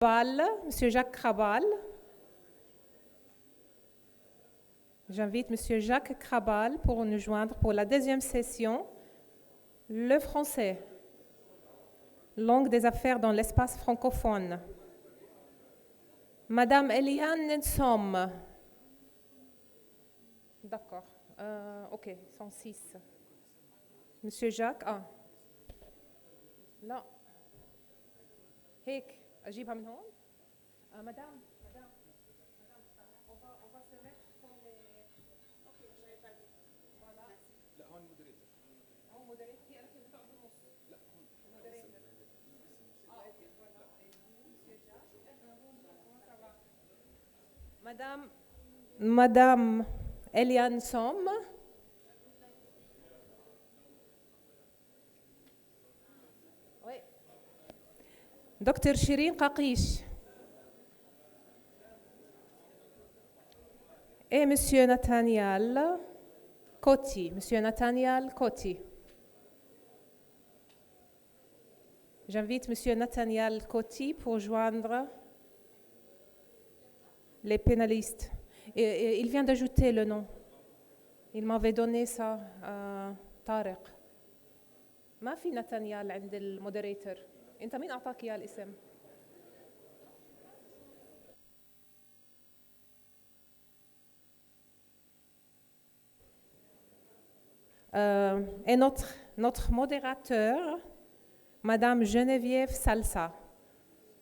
Monsieur Jacques Krabal. J'invite Monsieur Jacques Krabal pour nous joindre pour la deuxième session, le français, langue des affaires dans l'espace francophone. Madame Eliane Nsom. D'accord. OK, 106. Monsieur Jacques, لا هيك أجيبها من هون. مدام on va se mettre comme les OK j'avais pas vu voilà لا هون مودريتور هون مودريتور هي أنا كنت بتقعد بالنص لا هون مودريتور OK voilà et vous monsieur Jacques comment ça va Madame Eliane Som. دكتور شيرين قاقيش et Monsieur Nathaniel Coty. Monsieur Nathaniel Coty. J'invite Monsieur Nathaniel Coty pour joindre les pénalistes. Et il vient d'ajouter le nom. Il m'avait donné ça, طارق. ما في نتانيال عند المودريتور. أنت مين أعطاك إياه الاسم؟ Et notre modérateur, Madame Geneviève Salsa,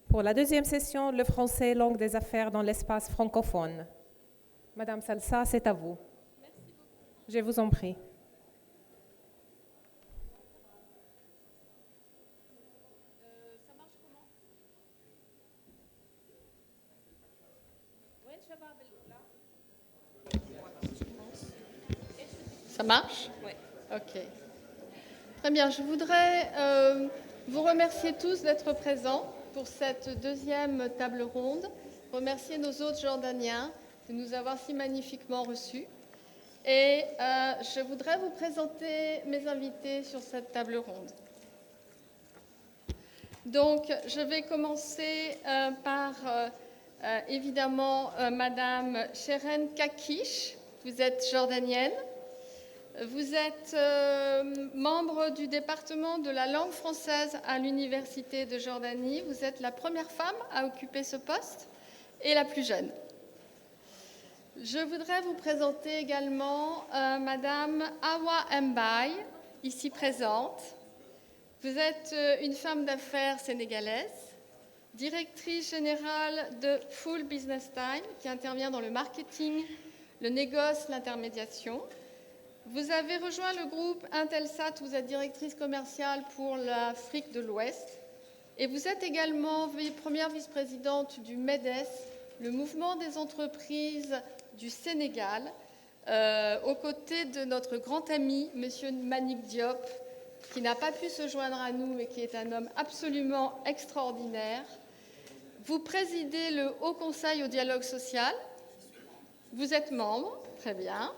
pour la deuxième session, le français, langue des affaires dans l'espace francophone. Madame Salsa, c'est à vous. Merci beaucoup. Je vous en prie. Ça marche comment? Ça marche? Oui. Ok. Très bien. Je voudrais vous remercier tous d'être présents pour cette deuxième table ronde. Remercier nos hôtes jordaniens de nous avoir si magnifiquement reçus. Et je voudrais vous présenter mes invités sur cette table ronde. Donc, je vais commencer par évidemment Madame Sheren Kakish. Vous êtes jordanienne. Vous êtes membre du département de la langue française à l'Université de Jordanie. Vous êtes la première femme à occuper ce poste et la plus jeune. Je voudrais vous présenter également Madame Awa Mbaye, ici présente. Vous êtes une femme d'affaires sénégalaise, directrice générale de Full Business Time, qui intervient dans le marketing, le négoce, l'intermédiation. Vous avez rejoint le groupe Intelsat, vous êtes directrice commerciale pour l'Afrique de l'Ouest. Et vous êtes également première vice-présidente du MEDES, le mouvement des entreprises du Sénégal, aux côtés de notre grand ami, M. Manik Diop, qui n'a pas pu se joindre à nous, mais qui est un homme absolument extraordinaire. Vous présidez le Haut Conseil au dialogue social. Vous êtes membre, très bien.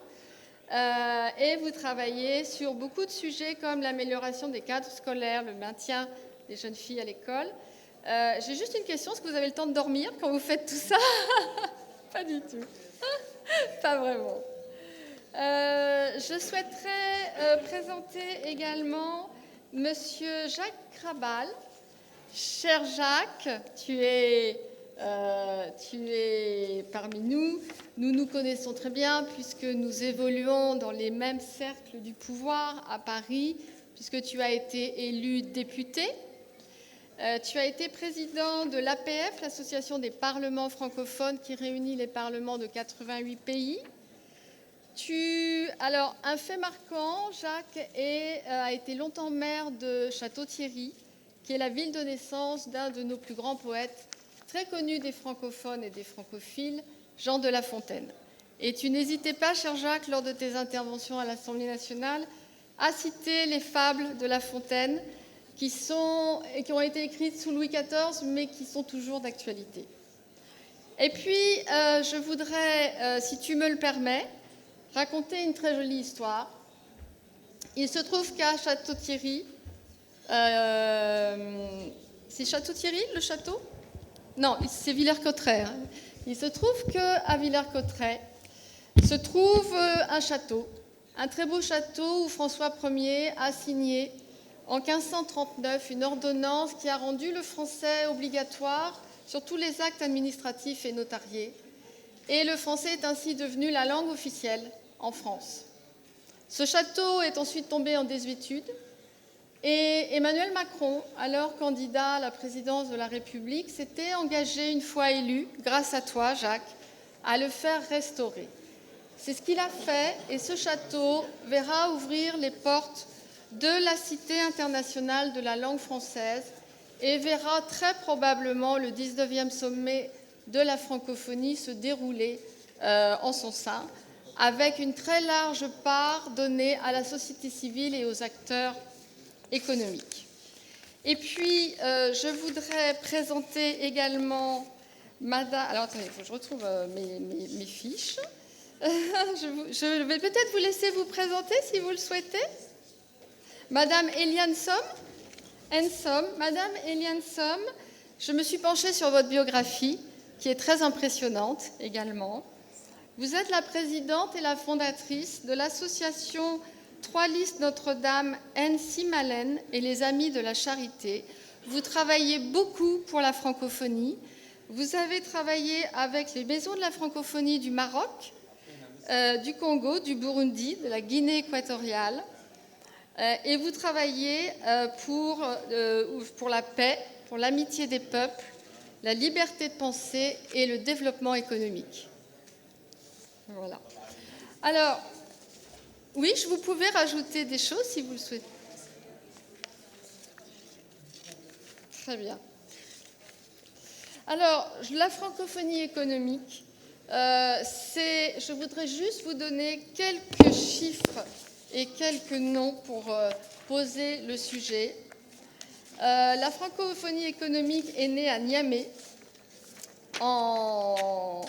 Et vous travaillez sur beaucoup de sujets comme l'amélioration des cadres scolaires, le maintien des jeunes filles à l'école. J'ai juste une question, est-ce que vous avez le temps de dormir quand vous faites tout ça? Pas du tout. Pas vraiment. Je souhaiterais présenter également Monsieur Jacques Krabal. Cher Jacques, tu es parmi nous. Nous nous connaissons très bien puisque nous évoluons dans les mêmes cercles du pouvoir à Paris, puisque tu as été élu député. Tu as été président de l'APF, l'Association des parlements francophones, qui réunit les parlements de 88 pays. Alors, un fait marquant, Jacques a été longtemps maire de Château-Thierry, qui est la ville de naissance d'un de nos plus grands poètes, très connu des francophones et des francophiles, Jean de La Fontaine. Et tu n'hésitais pas, cher Jacques, lors de tes interventions à l'Assemblée nationale, à citer les fables de La Fontaine qui ont été écrites sous Louis XIV, mais qui sont toujours d'actualité. Et puis, je voudrais, si tu me le permets, raconter une très jolie histoire. Il se trouve qu'à Château-Thierry, c'est Château-Thierry, le château ? Non, c'est Villers-Cotterêts. Hein. Il se trouve qu'à Villers-Cotterêts se trouve un château, un très beau château où François Ier a signé en 1539 une ordonnance qui a rendu le français obligatoire sur tous les actes administratifs et notariés. Et le français est ainsi devenu la langue officielle en France. Ce château est ensuite tombé en désuétude et Emmanuel Macron, alors candidat à la présidence de la République, s'était engagé une fois élu, grâce à toi Jacques, à le faire restaurer. C'est ce qu'il a fait et ce château verra ouvrir les portes de la Cité internationale de la langue française et verra très probablement le 19e sommet de la francophonie se dérouler en son sein, avec une très large part donnée à la société civile et aux acteurs économiques. Et puis, je voudrais présenter également Madame... Alors, attendez, il faut que je retrouve mes fiches. Je vais peut-être vous laisser vous présenter, si vous le souhaitez. Madame Eliane Somme. Madame Eliane Somme, je me suis penchée sur votre biographie, qui est très impressionnante également. Vous êtes la présidente et la fondatrice de l'association Trois Listes Notre-Dame N-Simalen et les Amis de la Charité. Vous travaillez beaucoup pour la francophonie. Vous avez travaillé avec les maisons de la francophonie du Maroc, du Congo, du Burundi, de la Guinée équatoriale. Et vous travaillez pour la paix, pour l'amitié des peuples, la liberté de pensée et le développement économique. Voilà. Alors, oui, vous pouvez rajouter des choses si vous le souhaitez. Très bien. Alors, la francophonie économique, je voudrais juste vous donner quelques chiffres et quelques noms pour poser le sujet. La francophonie économique est née à Niamey en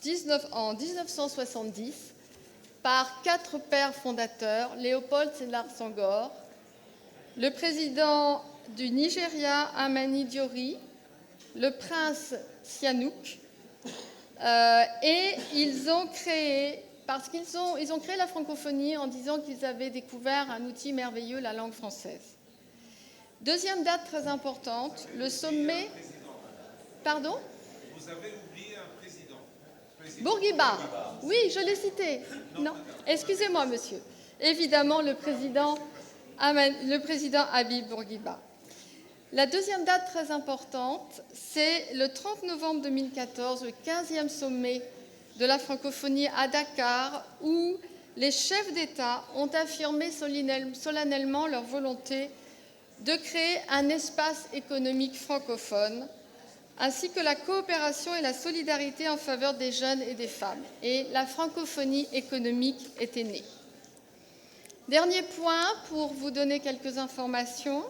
1970 par 4 pères fondateurs, Léopold Sédar Senghor, le président du Nigeria, Amani Diori, le prince Sihanouk, et ils ont créé la francophonie en disant qu'ils avaient découvert un outil merveilleux, la langue française. Deuxième date très importante, le sommet... Pardon ? Vous avez oublié un président. Bourguiba. Oui, je l'ai cité. Non, excusez-moi, monsieur. Évidemment, le président Habib Bourguiba. La deuxième date très importante, c'est le 30 novembre 2014, le 15e sommet de la francophonie à Dakar, où les chefs d'État ont affirmé solennellement leur volonté de créer un espace économique francophone, ainsi que la coopération et la solidarité en faveur des jeunes et des femmes. Et la francophonie économique était née. Dernier point, pour vous donner quelques informations.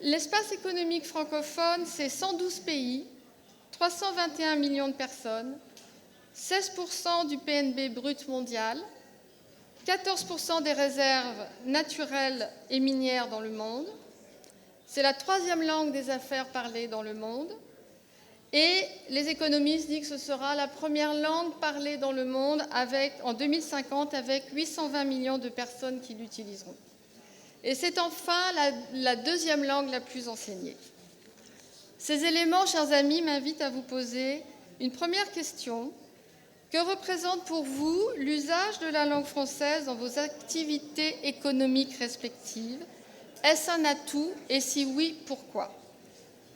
L'espace économique francophone, c'est 112 pays, 321 millions de personnes, 16% du PNB brut mondial, 14% des réserves naturelles et minières dans le monde. C'est la 3e langue des affaires parlée dans le monde. Et les économistes disent que ce sera la première langue parlée dans le monde en 2050 avec 820 millions de personnes qui l'utiliseront. Et c'est enfin la 2e langue la plus enseignée. Ces éléments, chers amis, m'invitent à vous poser une première question. Que représente pour vous l'usage de la langue française dans vos activités économiques respectives ? Est-ce un atout et si oui, pourquoi ?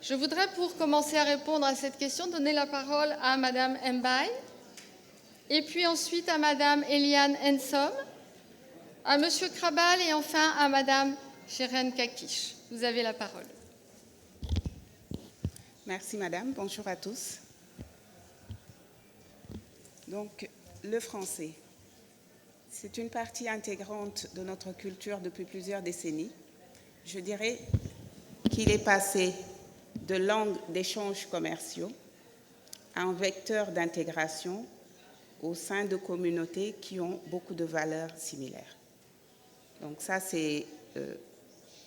Je voudrais, pour commencer à répondre à cette question, donner la parole à Madame Mbaye, et puis ensuite à Madame Eliane Somme, à Monsieur Krabal et enfin à Madame Cheren Kakish. Vous avez la parole. Merci Madame, bonjour à tous. Donc, le français, c'est une partie intégrante de notre culture depuis plusieurs décennies. Je dirais qu'il est passé de langue d'échanges commerciaux à un vecteur d'intégration au sein de communautés qui ont beaucoup de valeurs similaires. Donc ça, c'est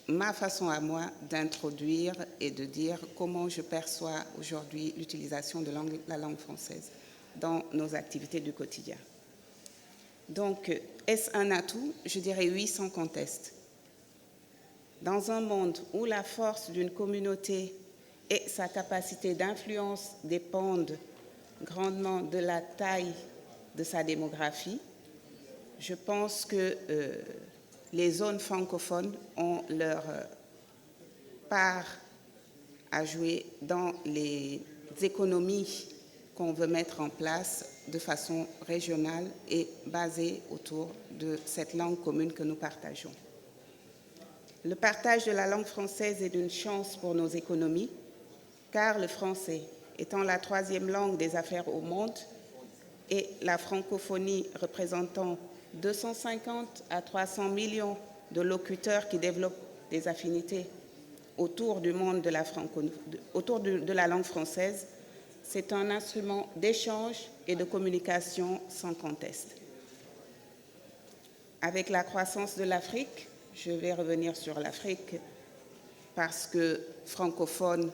ma façon à moi d'introduire et de dire comment je perçois aujourd'hui l'utilisation de la langue française dans nos activités du quotidien. Donc, est-ce un atout? Je dirais oui, sans conteste. Dans un monde où la force d'une communauté et sa capacité d'influence dépendent grandement de la taille de sa démographie, je pense que les zones francophones ont leur part à jouer dans les économies qu'on veut mettre en place de façon régionale et basée autour de cette langue commune que nous partageons. Le partage de la langue française est une chance pour nos économies, car le français, étant la 3e langue des affaires au monde et la francophonie représentant 250 à 300 millions de locuteurs qui développent des affinités autour du monde de la langue française, c'est un instrument d'échange et de communication sans conteste. Avec la croissance de l'Afrique, je vais revenir sur l'Afrique parce que francophone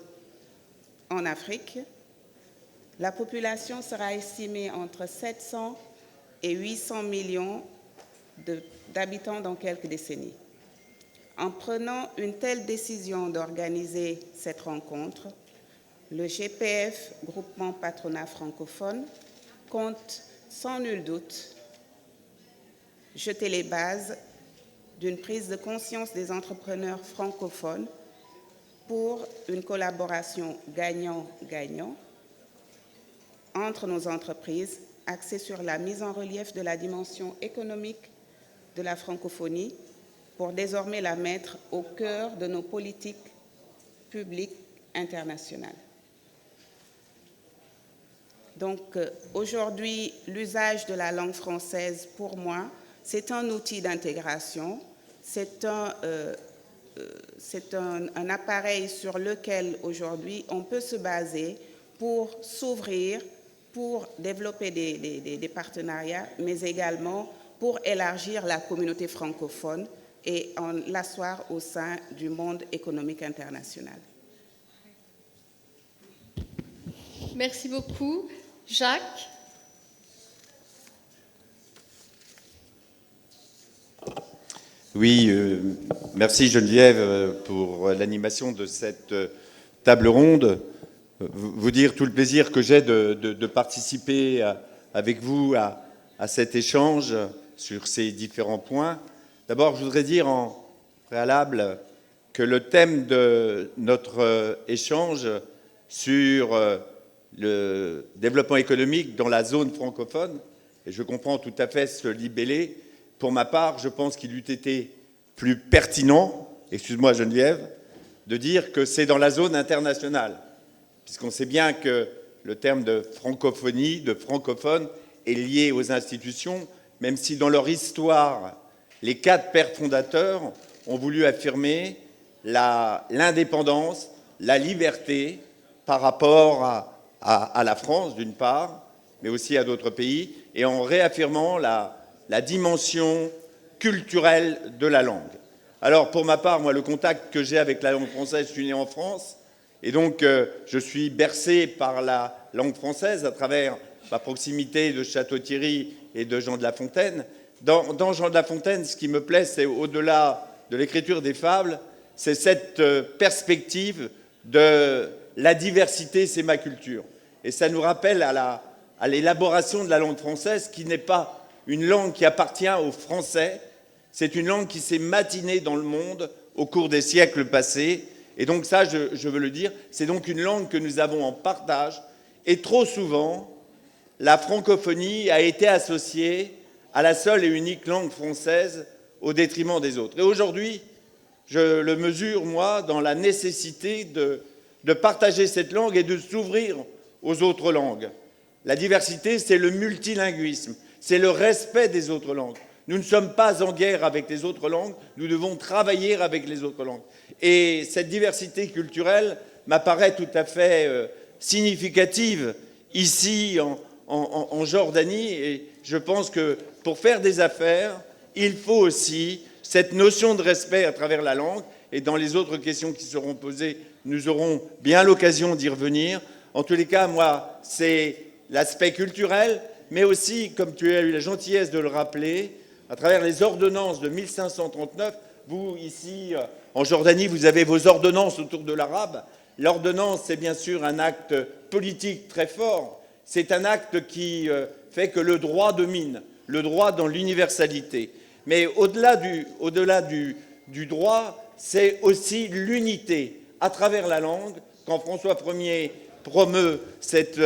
en Afrique, la population sera estimée entre 700 et 800 millions d'habitants dans quelques décennies. En prenant une telle décision d'organiser cette rencontre, le GPF, Groupement Patronat Francophone, compte sans nul doute jeter les bases d'une prise de conscience des entrepreneurs francophones pour une collaboration gagnant-gagnant entre nos entreprises axée sur la mise en relief de la dimension économique de la francophonie pour désormais la mettre au cœur de nos politiques publiques internationales. Donc aujourd'hui, l'usage de la langue française, pour moi, c'est un outil d'intégration, c'est un appareil sur lequel aujourd'hui on peut se baser pour s'ouvrir, pour développer des partenariats, mais également pour élargir la communauté francophone et en l'asseoir au sein du monde économique international. Merci beaucoup. Jacques? Oui, merci Geneviève pour l'animation de cette table ronde. Vous dire tout le plaisir que j'ai de participer avec vous à cet échange sur ces différents points. D'abord, je voudrais dire en préalable que le thème de notre échange sur le développement économique dans la zone francophone, et je comprends tout à fait ce libellé, pour ma part, je pense qu'il eût été plus pertinent, excuse-moi Geneviève, de dire que c'est dans la zone internationale, puisqu'on sait bien que le terme de francophonie, de francophone, est lié aux institutions, même si dans leur histoire, les 4 pères fondateurs ont voulu affirmer l'indépendance, la liberté par rapport à la France, d'une part, mais aussi à d'autres pays, et en réaffirmant la dimension culturelle de la langue. Alors, pour ma part, moi, le contact que j'ai avec la langue française, je suis né en France, et donc je suis bercé par la langue française à travers ma proximité de Château-Thierry et de Jean de La Fontaine. Dans Jean de La Fontaine, ce qui me plaît, c'est au-delà de l'écriture des fables, c'est cette perspective de la diversité, c'est ma culture. Et ça nous rappelle à l'élaboration de la langue française, qui n'est pas une langue qui appartient aux Français, c'est une langue qui s'est matinée dans le monde au cours des siècles passés. Et donc ça, je veux le dire, c'est donc une langue que nous avons en partage. Et trop souvent, la francophonie a été associée à la seule et unique langue française au détriment des autres. Et aujourd'hui, je le mesure, moi, dans la nécessité de partager cette langue et de s'ouvrir aux autres langues. La diversité, c'est le multilinguisme, c'est le respect des autres langues. Nous ne sommes pas en guerre avec les autres langues, nous devons travailler avec les autres langues. Et cette diversité culturelle m'apparaît tout à fait significative ici en Jordanie, et je pense que pour faire des affaires, il faut aussi cette notion de respect à travers la langue, et dans les autres questions qui seront posées, nous aurons bien l'occasion d'y revenir. En tous les cas, moi, c'est l'aspect culturel, mais aussi, comme tu as eu la gentillesse de le rappeler, à travers les ordonnances de 1539, vous, ici, en Jordanie, vous avez vos ordonnances autour de l'arabe. L'ordonnance, c'est bien sûr un acte politique très fort. C'est un acte qui fait que le droit domine, le droit dans l'universalité. Mais au-delà du droit, c'est aussi l'unité à travers la langue. Quand François Ier promeut cette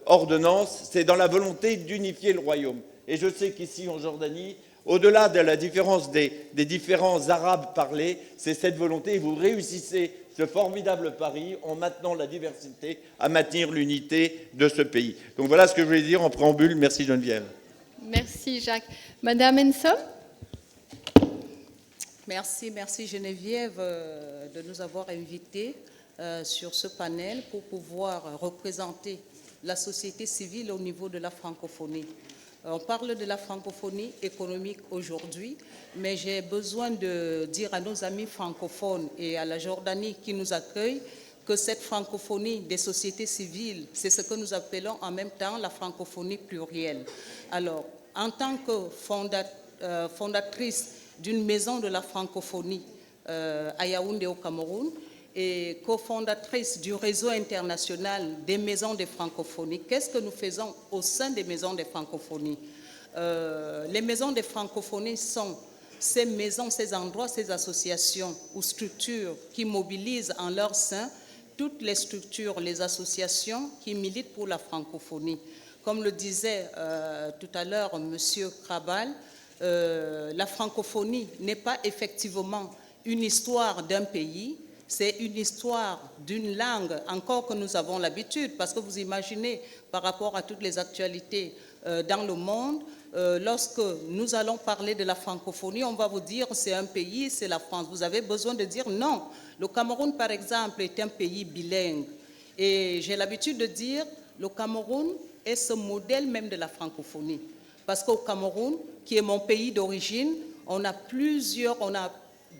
ordonnance, c'est dans la volonté d'unifier le royaume. Et je sais qu'ici, en Jordanie, au-delà de la différence des différents arabes parlés, c'est cette volonté, vous réussissez ce formidable pari en maintenant la diversité, à maintenir l'unité de ce pays. Donc voilà ce que je voulais dire en préambule. Merci Geneviève. Merci Jacques. Madame Ensom? Merci Geneviève de nous avoir invités sur ce panel pour pouvoir représenter la société civile au niveau de la francophonie. On parle de la francophonie économique aujourd'hui, mais j'ai besoin de dire à nos amis francophones et à la Jordanie qui nous accueille que cette francophonie des sociétés civiles, c'est ce que nous appelons en même temps la francophonie plurielle. Alors, en tant que fondatrice d'une maison de la francophonie à Yaoundé au Cameroun et cofondatrice du réseau international des maisons de francophonie, qu'est-ce que nous faisons au sein des maisons de francophonie? Les maisons de francophonie sont ces maisons, ces endroits, ces associations ou structures qui mobilisent en leur sein toutes les structures, les associations qui militent pour la francophonie. Comme le disait tout à l'heure M. Krabal, la francophonie n'est pas effectivement une histoire d'un pays, c'est une histoire d'une langue, encore que nous avons l'habitude, parce que vous imaginez, par rapport à toutes les actualités dans le monde, lorsque nous allons parler de la francophonie, on va vous dire c'est un pays, c'est la France. Vous avez besoin de dire non. Le Cameroun, par exemple, est un pays bilingue. Et j'ai l'habitude de dire le Cameroun est ce modèle même de la francophonie. Parce qu'au Cameroun, qui est mon pays d'origine, on a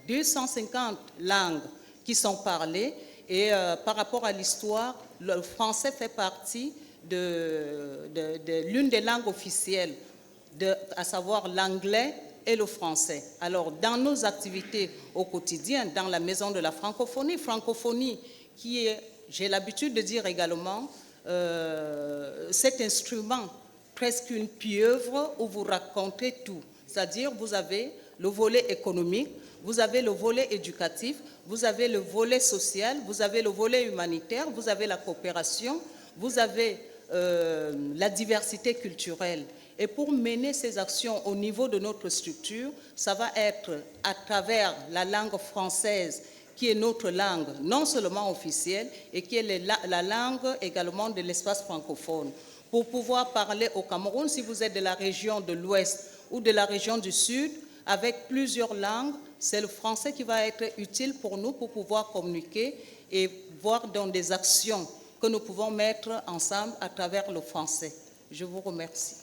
250 langues qui sont parlées et par rapport à l'histoire, le français fait partie de l'une des langues officielles, à savoir l'anglais et le français. Alors, dans nos activités au quotidien, dans la maison de la francophonie qui est, j'ai l'habitude de dire également, cet instrument, presque une pieuvre où vous racontez tout. C'est-à-dire, vous avez le volet économique, vous avez le volet éducatif, vous avez le volet social, vous avez le volet humanitaire, vous avez la coopération, vous avez la diversité culturelle. Et pour mener ces actions au niveau de notre structure, ça va être à travers la langue française, qui est notre langue, non seulement officielle, et qui est la langue également de l'espace francophone. Pour pouvoir parler au Cameroun, si vous êtes de la région de l'Ouest ou de la région du Sud, avec plusieurs langues, c'est le français qui va être utile pour nous pour pouvoir communiquer et voir dans des actions que nous pouvons mettre ensemble à travers le français. Je vous remercie.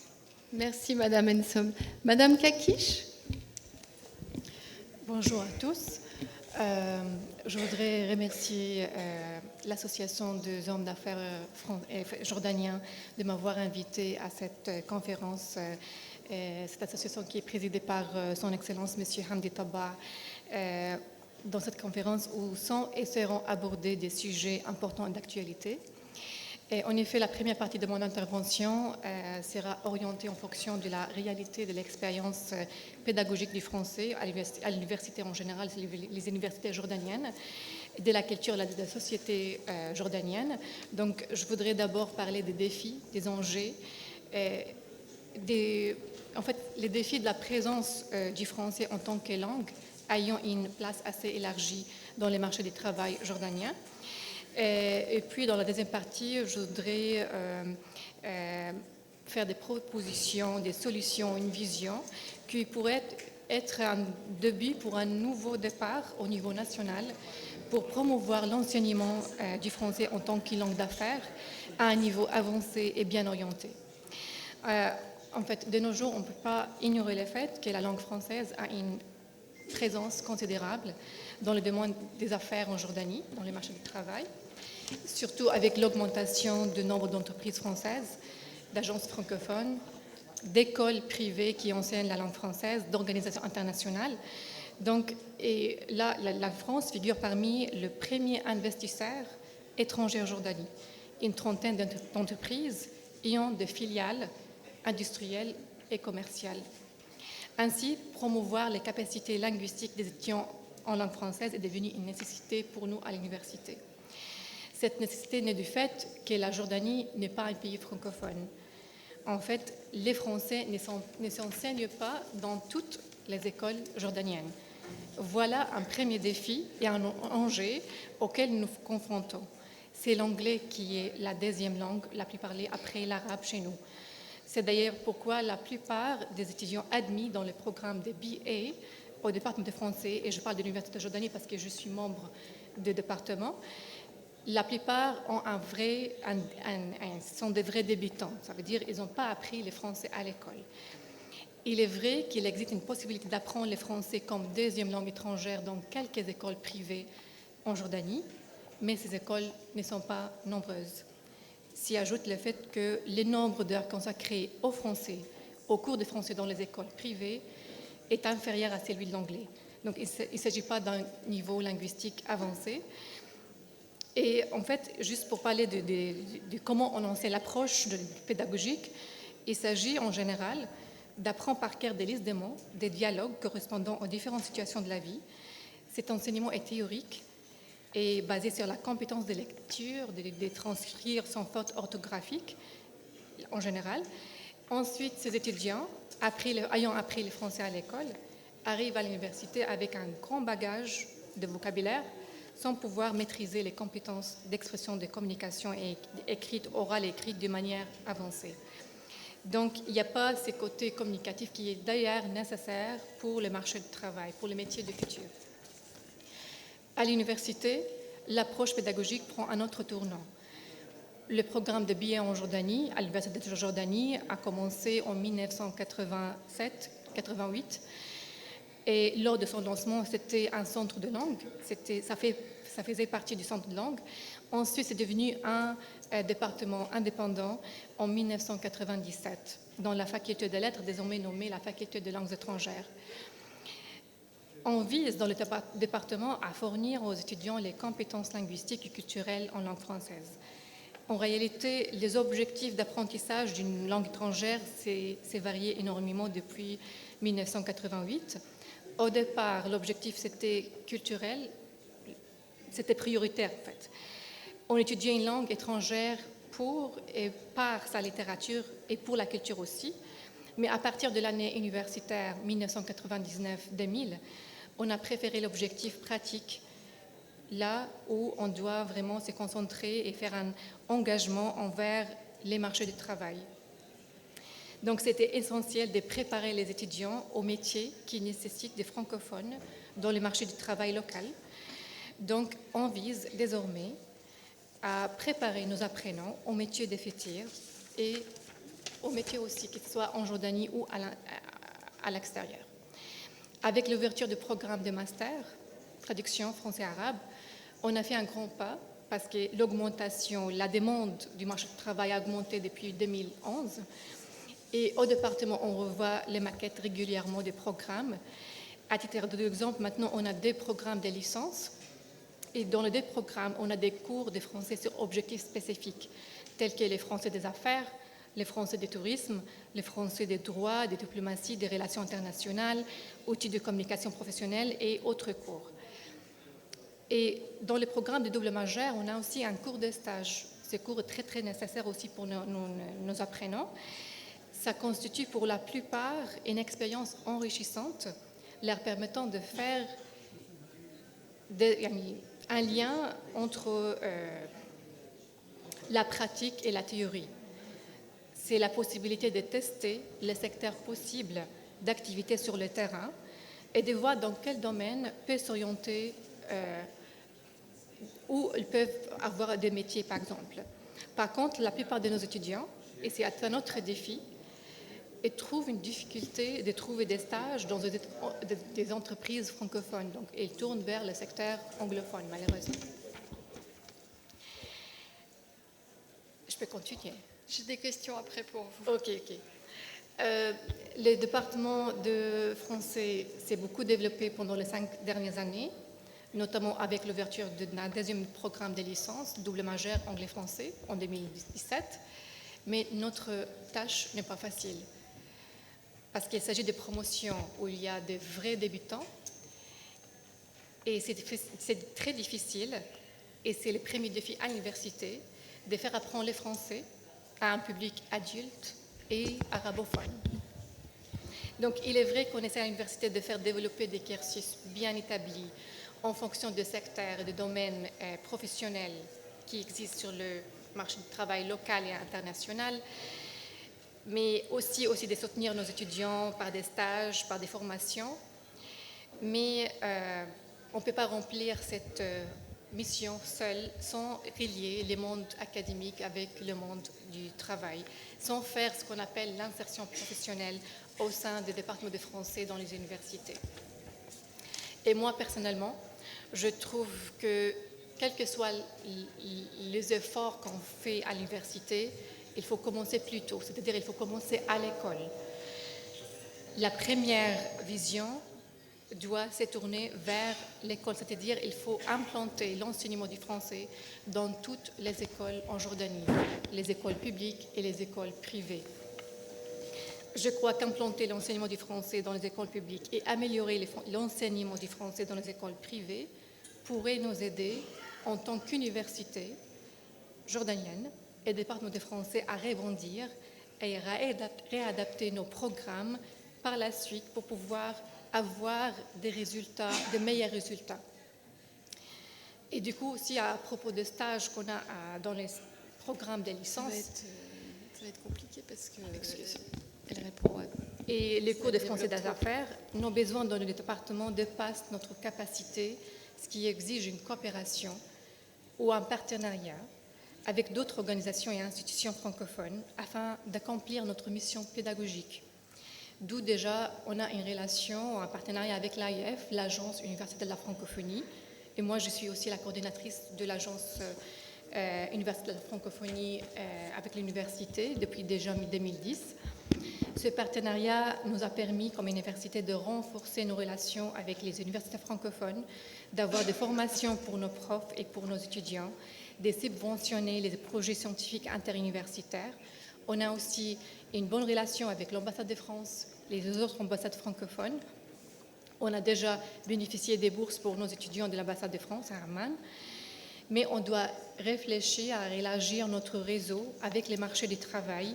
Merci Madame Ensom. Madame Kakish? Bonjour à tous. Je voudrais remercier l'Association des hommes d'affaires jordaniens de m'avoir invité à cette conférence. Cette association qui est présidée par son Excellence M. Hamdi Tabba. Dans cette conférence où sont et seront abordés des sujets importants d'actualité. Et en effet, la première partie de mon intervention sera orientée en fonction de la réalité de l'expérience pédagogique du français à l'université en général, les universités jordaniennes, de la culture de la société jordanienne. Donc, je voudrais d'abord parler des défis, des enjeux, en fait, les défis de la présence du français en tant que langue, ayant une place assez élargie dans les marchés du travail jordaniens. Et puis, dans la deuxième partie, je voudrais faire des propositions, des solutions, une vision qui pourrait être un début pour un nouveau départ au niveau national pour promouvoir l'enseignement du français en tant que langue d'affaires à un niveau avancé et bien orienté. En fait, de nos jours, on ne peut pas ignorer le fait que la langue française a une présence considérable dans le domaine des affaires en Jordanie, dans les marchés du travail, surtout avec l'augmentation du nombre d'entreprises françaises, d'agences francophones, d'écoles privées qui enseignent la langue française, d'organisations internationales. Donc, et là, la France figure parmi les premiers investisseurs étrangers en Jordanie. Une trentaine d'entreprises ayant des filiales industrielles et commerciales. Ainsi, promouvoir les capacités linguistiques des étudiants en langue française est devenu une nécessité pour nous à l'université. Cette nécessité naît du fait que la Jordanie n'est pas un pays francophone. En fait, les Français ne s'enseignent pas dans toutes les écoles jordaniennes. Voilà un premier défi et un enjeu auquel nous nous confrontons. C'est l'anglais qui est la deuxième langue la plus parlée après l'arabe chez nous. C'est d'ailleurs pourquoi la plupart des étudiants admis dans le programme de BA au département de français, et je parle de l'Université de Jordanie parce que je suis membre du département, la plupart ont sont des vrais débutants. Ça veut dire qu'ils n'ont pas appris le français à l'école. Il est vrai qu'il existe une possibilité d'apprendre le français comme deuxième langue étrangère dans quelques écoles privées en Jordanie, mais ces écoles ne sont pas nombreuses. S'y ajoute le fait que le nombre d'heures consacrées au français, au cours de français dans les écoles privées, est inférieur à celui de l'anglais. Donc il ne s'agit pas d'un niveau linguistique avancé. Et en fait, juste pour parler de comment on enseigne l'approche pédagogique, il s'agit en général d'apprendre par cœur des listes de mots, des dialogues correspondant aux différentes situations de la vie. Cet enseignement est théorique et basé sur la compétence de lecture, de transcrire sans faute orthographique en général. Ensuite, ces étudiants, ayant appris le français à l'école, arrivent à l'université avec un grand bagage de vocabulaire sans pouvoir maîtriser les compétences d'expression, de communication écrite, orale et écrite de manière avancée. Donc, il n'y a pas ce côté communicatif qui est d'ailleurs nécessaire pour le marché du travail, pour les métiers du futur. À l'université, l'approche pédagogique prend un autre tournant. Le programme de BA en Jordanie, à l'Université de Jordanie, a commencé en 1987-88. Et lors de son lancement, c'était un centre de langue. Ça faisait partie du centre de langue. Ensuite, c'est devenu un département indépendant en 1997, dans la faculté de lettres, désormais nommée la faculté de langues étrangères. On vise dans le département à fournir aux étudiants les compétences linguistiques et culturelles en langue française. En réalité, les objectifs d'apprentissage d'une langue étrangère s'est varié énormément depuis 1988. Au départ, l'objectif c'était culturel, c'était prioritaire en fait. On étudiait une langue étrangère pour et par sa littérature et pour la culture aussi. Mais à partir de l'année universitaire 1999-2000, on a préféré l'objectif pratique, là où on doit vraiment se concentrer et faire un engagement envers les marchés du travail. Donc c'était essentiel de préparer les étudiants aux métiers qui nécessitent des francophones dans le marché du travail local. Donc on vise désormais à préparer nos apprenants aux métiers des futurs et aux métiers aussi, qu'ils soient en Jordanie ou à l'extérieur. Avec l'ouverture du programme de master, traduction français-arabe, on a fait un grand pas parce que l'augmentation, la demande du marché du travail a augmenté depuis 2011. Et au département, on revoit les maquettes régulièrement des programmes. À titre d'exemple, maintenant, on a des programmes de licence. Et dans les deux programmes, on a des cours de français sur objectifs spécifiques, tels que les français des affaires, les français du tourisme, les français des droits, des diplomaties, des relations internationales, outils de communication professionnelle et autres cours. Et dans les programmes de double majeur, on a aussi un cours de stage. Ce cours est très, très nécessaire aussi pour nos apprenants. Ça constitue pour la plupart une expérience enrichissante, leur permettant de faire un lien entre la pratique et la théorie. C'est la possibilité de tester les secteurs possibles d'activité sur le terrain et de voir dans quel domaine peut s'orienter, où ils peuvent avoir des métiers, par exemple. Par contre, la plupart de nos étudiants, et c'est un autre défi, trouvent une difficulté de trouver des stages dans des entreprises francophones. Donc, ils tournent vers le secteur anglophone, malheureusement. Je peux continuer. J'ai des questions après pour vous. Ok. Le département de français s'est beaucoup développé pendant les 5 dernières années, notamment avec l'ouverture d'un deuxième programme de licence, double majeur anglais-français, en 2017. Mais notre tâche n'est pas facile, parce qu'il s'agit de promotions où il y a de vrais débutants, et c'est très difficile, et c'est le premier défi à l'université, de faire apprendre le français à un public adulte et arabophone. Donc, il est vrai qu'on essaie à l'université de faire développer des cursus bien établis en fonction de secteurs et de domaines professionnels qui existent sur le marché du travail local et international, mais aussi de soutenir nos étudiants par des stages, par des formations. Mais on ne peut pas remplir cette mission seule sans relier le monde académique avec le monde du travail, sans faire ce qu'on appelle l'insertion professionnelle au sein des départements de français dans les universités. Et moi, personnellement, je trouve que, quels que soient les efforts qu'on fait à l'université, il faut commencer plus tôt, c'est-à-dire il faut commencer à l'école. La première vision doit se tourner vers l'école, c'est-à-dire il faut implanter l'enseignement du français dans toutes les écoles en Jordanie, les écoles publiques et les écoles privées. Je crois qu'implanter l'enseignement du français dans les écoles publiques et améliorer l'enseignement du français dans les écoles privées pourrait nous aider en tant qu'université jordanienne et département de français à rebondir et réadapter nos programmes par la suite pour pouvoir avoir des résultats, de meilleurs résultats. Et du coup, aussi à propos des stages qu'on a dans les programmes de licence. Ça va être compliqué parce que elle répond. Et les cours de français des affaires n'ont besoin dans le département dépassent notre capacité, ce qui exige une coopération ou un partenariat avec d'autres organisations et institutions francophones afin d'accomplir notre mission pédagogique. D'où déjà, on a une relation, un partenariat avec l'AIF, l'Agence universitaire de la francophonie. Et moi, je suis aussi la coordinatrice de l'Agence universitaire de la francophonie avec l'université depuis déjà 2010. Ce partenariat nous a permis, comme université, de renforcer nos relations avec les universités francophones, d'avoir des formations pour nos profs et pour nos étudiants, de subventionner les projets scientifiques interuniversitaires. On a aussi une bonne relation avec l'ambassade de France, les autres ambassades francophones. On a déjà bénéficié des bourses pour nos étudiants de l'ambassade de France à Amman. Mais on doit réfléchir à élargir notre réseau avec les marchés du travail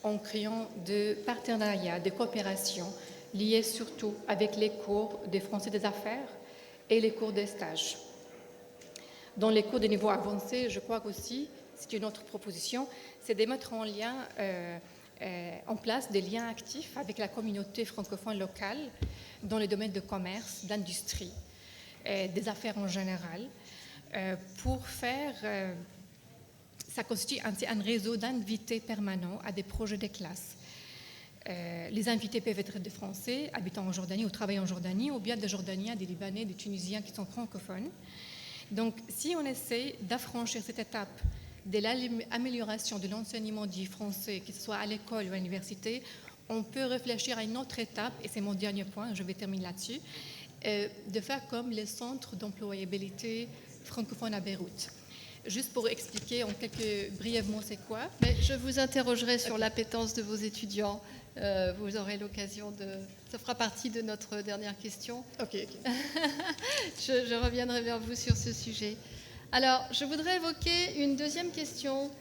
en créant des partenariats, des coopérations liées surtout avec les cours de français des affaires et les cours de stage. Dans les cours de niveau avancé, je crois aussi, c'est une autre proposition, c'est de mettre en lien, en place des liens actifs avec la communauté francophone locale dans les domaines de commerce, d'industrie, des affaires en général, pour faire... ça constitue un réseau d'invités permanents à des projets de classe. Les invités peuvent être des Français habitant en Jordanie ou travaillant en Jordanie, ou bien des Jordaniens, des Libanais, des Tunisiens qui sont francophones. Donc, si on essaie d'affranchir cette étape de l'amélioration de l'enseignement du français, que ce soit à l'école ou à l'université, on peut réfléchir à une autre étape, et c'est mon dernier point, je vais terminer là-dessus, de faire comme les centres d'employabilité francophones à Beyrouth. Juste pour expliquer brièvement c'est quoi. Mais je vous interrogerai sur l'appétence de vos étudiants. Vous aurez l'occasion de... Ça fera partie de notre dernière question. Ok. Je reviendrai vers vous sur ce sujet. Alors, je voudrais évoquer une deuxième question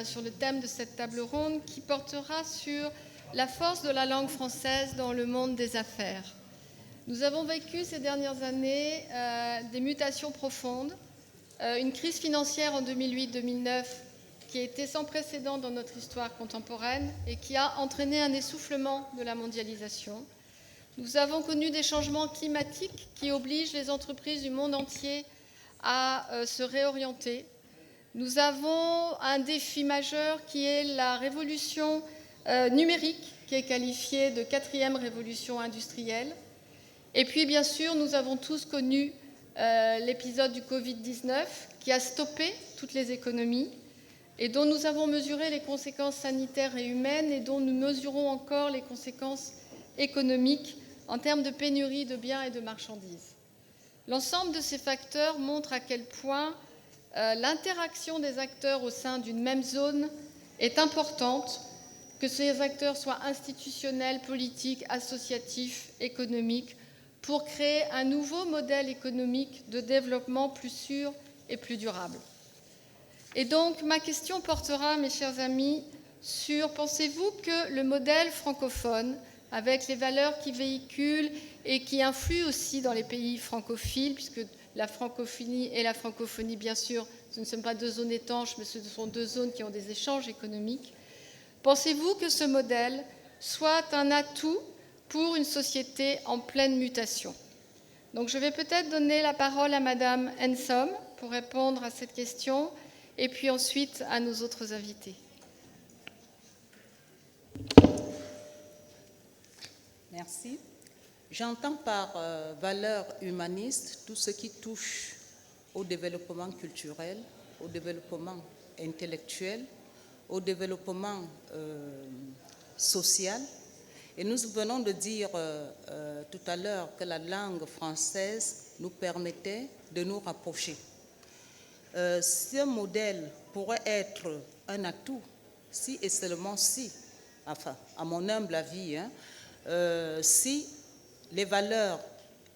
sur le thème de cette table ronde qui portera sur la force de la langue française dans le monde des affaires. Nous avons vécu ces dernières années des mutations profondes, une crise financière en 2008-2009 qui a été sans précédent dans notre histoire contemporaine et qui a entraîné un essoufflement de la mondialisation. Nous avons connu des changements climatiques qui obligent les entreprises du monde entier à se réorienter. Nous avons un défi majeur qui est la révolution numérique qui est qualifiée de 4e révolution industrielle. Et puis, bien sûr, nous avons tous connu l'épisode du Covid-19 qui a stoppé toutes les économies et dont nous avons mesuré les conséquences sanitaires et humaines et dont nous mesurons encore les conséquences économiques en termes de pénurie de biens et de marchandises. L'ensemble de ces facteurs montre à quel point l'interaction des acteurs au sein d'une même zone est importante, que ces acteurs soient institutionnels, politiques, associatifs, économiques, pour créer un nouveau modèle économique de développement plus sûr et plus durable. Et donc, ma question portera, mes chers amis, sur pensez-vous que le modèle francophone, avec les valeurs qu'il véhicule et qui influent aussi dans les pays francophiles, puisque la francophonie et la francophonie, bien sûr, ce ne sont pas deux zones étanches, mais ce sont deux zones qui ont des échanges économiques, pensez-vous que ce modèle soit un atout pour une société en pleine mutation? Donc je vais peut-être donner la parole à Madame Ensom pour répondre à cette question, et puis ensuite à nos autres invités. Merci. J'entends par valeur humaniste tout ce qui touche au développement culturel, au développement intellectuel, au développement social. Et nous venons de dire tout à l'heure que la langue française nous permettait de nous rapprocher. Ce modèle pourrait être un atout si et seulement si, enfin, à mon humble avis, si les valeurs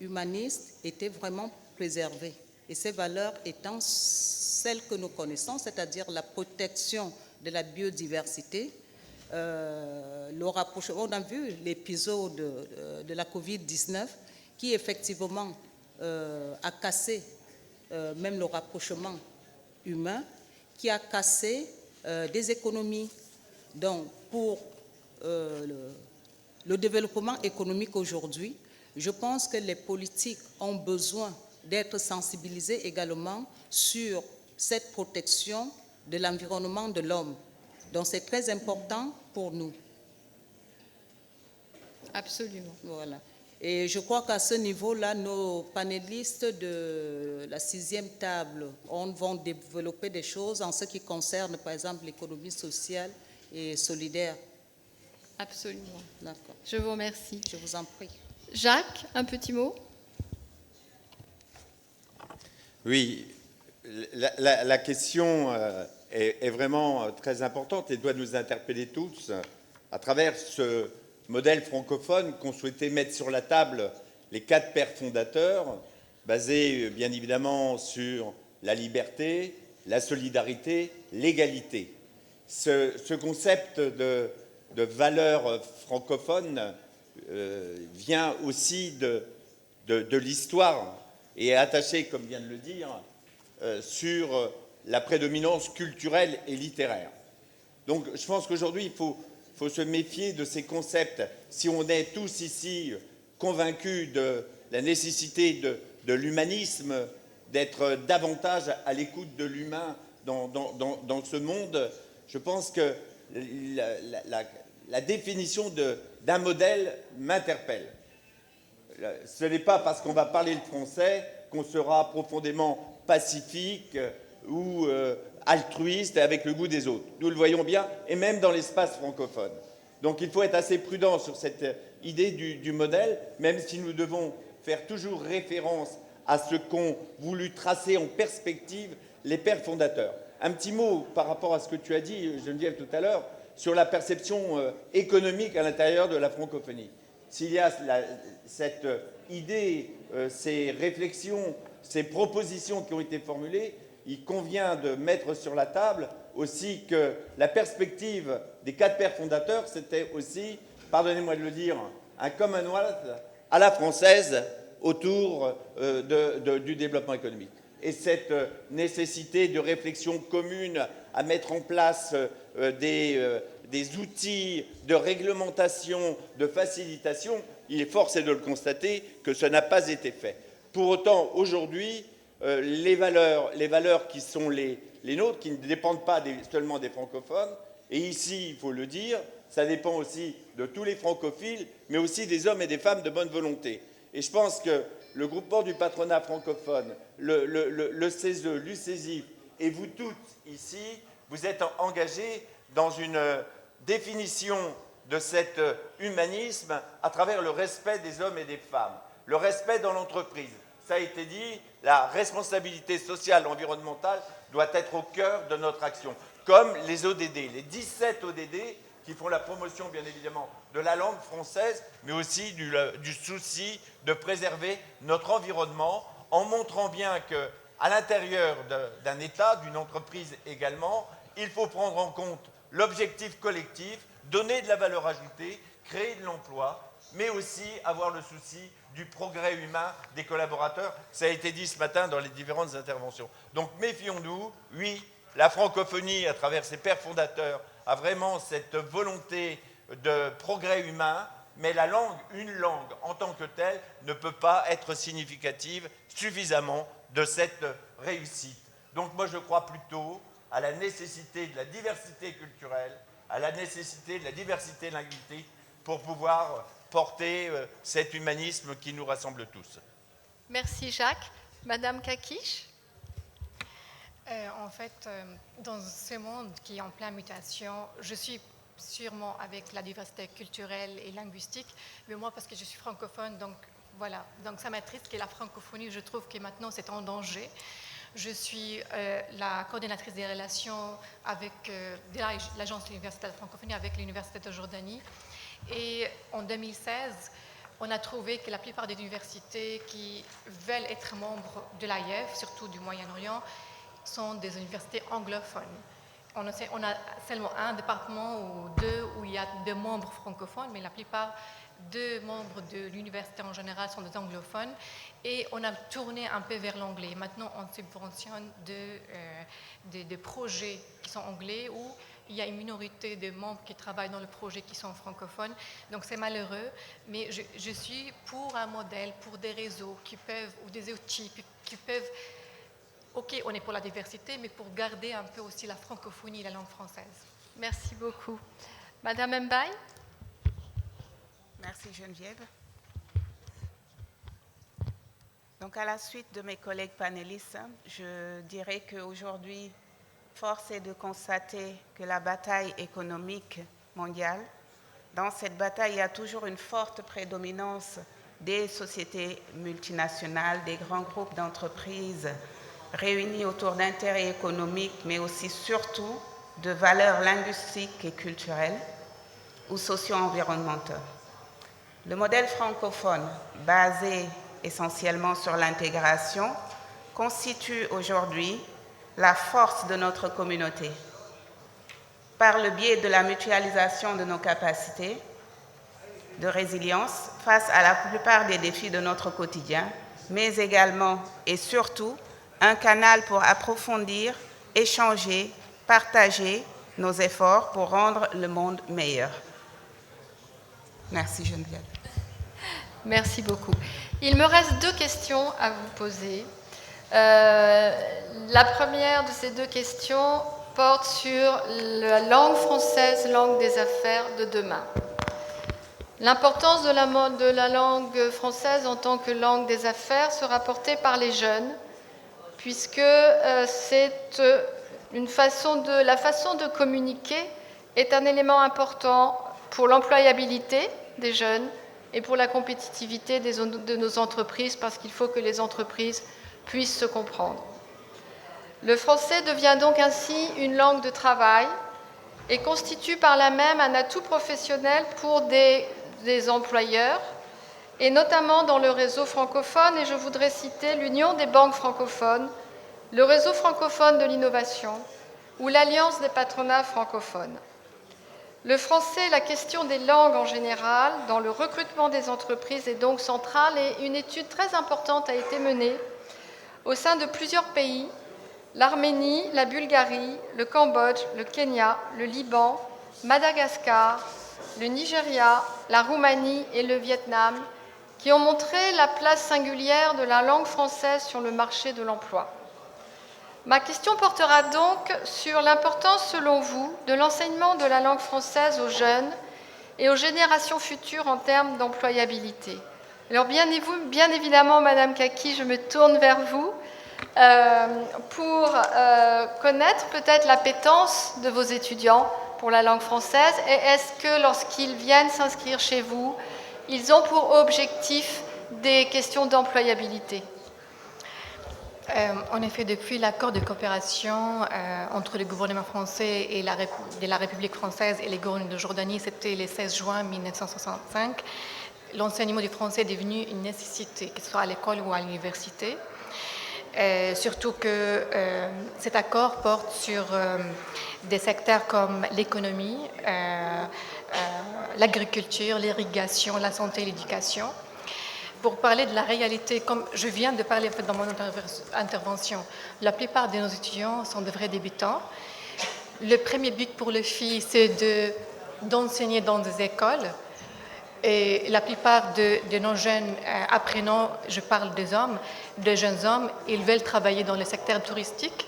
humanistes étaient vraiment préservées. Et ces valeurs étant celles que nous connaissons, c'est-à-dire la protection de la biodiversité, le rapprochement. On a vu l'épisode de la Covid-19 qui effectivement a cassé même le rapprochement humain, qui a cassé des économies. Donc, pour le développement économique aujourd'hui, je pense que les politiques ont besoin d'être sensibilisés également sur cette protection de l'environnement de l'homme. Donc c'est très important pour nous. Absolument. Voilà. Et je crois qu'à ce niveau-là, nos panélistes de la 6e table vont développer des choses en ce qui concerne, par exemple, l'économie sociale et solidaire. Absolument. D'accord. Je vous remercie. Je vous en prie. Jacques, un petit mot? Oui, la question est vraiment très importante et doit nous interpeller tous à travers ce modèle francophone qu'on souhaitait mettre sur la table les 4 pères fondateurs, basés bien évidemment sur la liberté, la solidarité, l'égalité. Ce concept de valeur francophone vient aussi de l'histoire et est attaché, comme vient de le dire, sur la prédominance culturelle et littéraire. Donc je pense qu'aujourd'hui, il faut se méfier de ces concepts. Si on est tous ici convaincus de la nécessité de l'humanisme, d'être davantage à l'écoute de l'humain dans ce monde, je pense que la définition d'un modèle m'interpelle. Ce n'est pas parce qu'on va parler le français qu'on sera profondément pacifique ou altruiste avec le goût des autres. Nous le voyons bien, et même dans l'espace francophone. Donc il faut être assez prudent sur cette idée du modèle, même si nous devons faire toujours référence à ce qu'ont voulu tracer en perspective les pères fondateurs. Un petit mot par rapport à ce que tu as dit, Geneviève, tout à l'heure, sur la perception économique à l'intérieur de la francophonie. S'il y a cette idée, ces réflexions, ces propositions qui ont été formulées, il convient de mettre sur la table aussi que la perspective des 4 pères fondateurs, c'était aussi, pardonnez-moi de le dire, un Commonwealth à la française autour du développement économique. Et cette nécessité de réflexion commune à mettre en place des outils de réglementation, de facilitation, il est forcé de le constater que ça n'a pas été fait. Pour autant, aujourd'hui, les valeurs qui sont les nôtres, qui ne dépendent pas seulement des francophones, Et ici, il faut le dire, ça dépend aussi de tous les francophiles, mais aussi des hommes et des femmes de bonne volonté. Et je pense que le groupement du patronat francophone, le CESE, l'UCESIF, et vous toutes ici, vous êtes engagés dans une définition de cet humanisme à travers le respect des hommes et des femmes, le respect dans l'entreprise. Ça a été dit, la responsabilité sociale, environnementale doit être au cœur de notre action, comme les ODD, les 17 ODD qui font la promotion, bien évidemment, de la langue française, mais aussi du souci de préserver notre environnement, en montrant bien qu'à l'intérieur d'un État, d'une entreprise également, il faut prendre en compte l'objectif collectif, donner de la valeur ajoutée, créer de l'emploi, mais aussi avoir le souci du progrès humain des collaborateurs. Ça a été dit ce matin dans les différentes interventions. Donc méfions-nous, oui, la francophonie, à travers ses pères fondateurs, a vraiment cette volonté de progrès humain, mais la langue, une langue en tant que telle, ne peut pas être significative suffisamment de cette réussite. Donc moi je crois plutôt à la nécessité de la diversité culturelle, à la nécessité de la diversité linguistique pour pouvoir porter cet humanisme qui nous rassemble tous. Merci Jacques. Madame Kakish. En fait, dans ce monde qui est en pleine mutation, je suis sûrement avec la diversité culturelle et linguistique, mais moi, parce que je suis francophone, donc voilà. Donc ça m'attriste que la francophonie, je trouve que maintenant c'est en danger. Je suis la coordinatrice des relations avec l'Agence universitaire de francophonie avec l'Université de Jordanie. Et en 2016, on a trouvé que la plupart des universités qui veulent être membres de l'AIF, surtout du Moyen-Orient, sont des universités anglophones. On a seulement un département ou deux où il y a des membres francophones, mais la plupart des membres de l'université en général sont des anglophones. Et on a tourné un peu vers l'anglais. Maintenant, on subventionne des projets qui sont anglais où il y a une minorité de membres qui travaillent dans le projet qui sont francophones. Donc c'est malheureux, mais je suis pour un modèle, pour des réseaux qui peuvent, ou des outils qui peuvent... Ok, on est pour la diversité, mais pour garder un peu aussi la francophonie et la langue française. Merci beaucoup. Madame Mbaye. Merci Geneviève. Donc à la suite de mes collègues panélistes, je dirais qu'aujourd'hui, force est de constater que la bataille économique mondiale, dans cette bataille, il y a toujours une forte prédominance des sociétés multinationales, des grands groupes d'entreprises réunis autour d'intérêts économiques, mais aussi surtout de valeurs linguistiques et culturelles ou socio-environnementales. Le modèle francophone, basé essentiellement sur l'intégration, constitue aujourd'hui la force de notre communauté. Par le biais de la mutualisation de nos capacités de résilience face à la plupart des défis de notre quotidien, mais également et surtout un canal pour approfondir, échanger, partager nos efforts pour rendre le monde meilleur. Merci Geneviève. Merci beaucoup. Il me reste 2 questions à vous poser. La première de ces 2 questions porte sur la langue française, langue des affaires de demain. L'importance de la langue française en tant que langue des affaires sera portée par les jeunes, puisque c'est la façon de communiquer est un élément important pour l'employabilité des jeunes et pour la compétitivité de nos entreprises, parce qu'il faut que les entreprises puissent se comprendre. Le français devient donc ainsi une langue de travail et constitue par là même un atout professionnel pour des employeurs, et notamment dans le réseau francophone, et je voudrais citer l'Union des banques francophones, le réseau francophone de l'innovation ou l'Alliance des patronats francophones. Le français, la question des langues en général, dans le recrutement des entreprises est donc centrale, et une étude très importante a été menée au sein de plusieurs pays, l'Arménie, la Bulgarie, le Cambodge, le Kenya, le Liban, Madagascar, le Nigeria, la Roumanie et le Vietnam, qui ont montré la place singulière de la langue française sur le marché de l'emploi. Ma question portera donc sur l'importance, selon vous, de l'enseignement de la langue française aux jeunes et aux générations futures en termes d'employabilité. Alors bien évidemment, Madame Kaki, je me tourne vers vous pour connaître peut-être l'appétence de vos étudiants pour la langue française, et est-ce que lorsqu'ils viennent s'inscrire chez vous, ils ont pour objectif des questions d'employabilité? En effet, depuis l'accord de coopération entre le gouvernement français et de la République française et les gouvernements de Jordanie, c'était le 16 juin 1965, l'enseignement du français est devenu une nécessité, que ce soit à l'école ou à l'université. Surtout que cet accord porte sur des secteurs comme l'économie, l'agriculture, l'irrigation, la santé et l'éducation. Pour parler de la réalité, comme je viens de parler en fait, dans mon intervention, la plupart de nos étudiants sont de vrais débutants. Le premier but pour les filles, c'est d'enseigner dans des écoles. Et la plupart de nos jeunes apprenants, je parle des hommes, des jeunes hommes, ils veulent travailler dans le secteur touristique.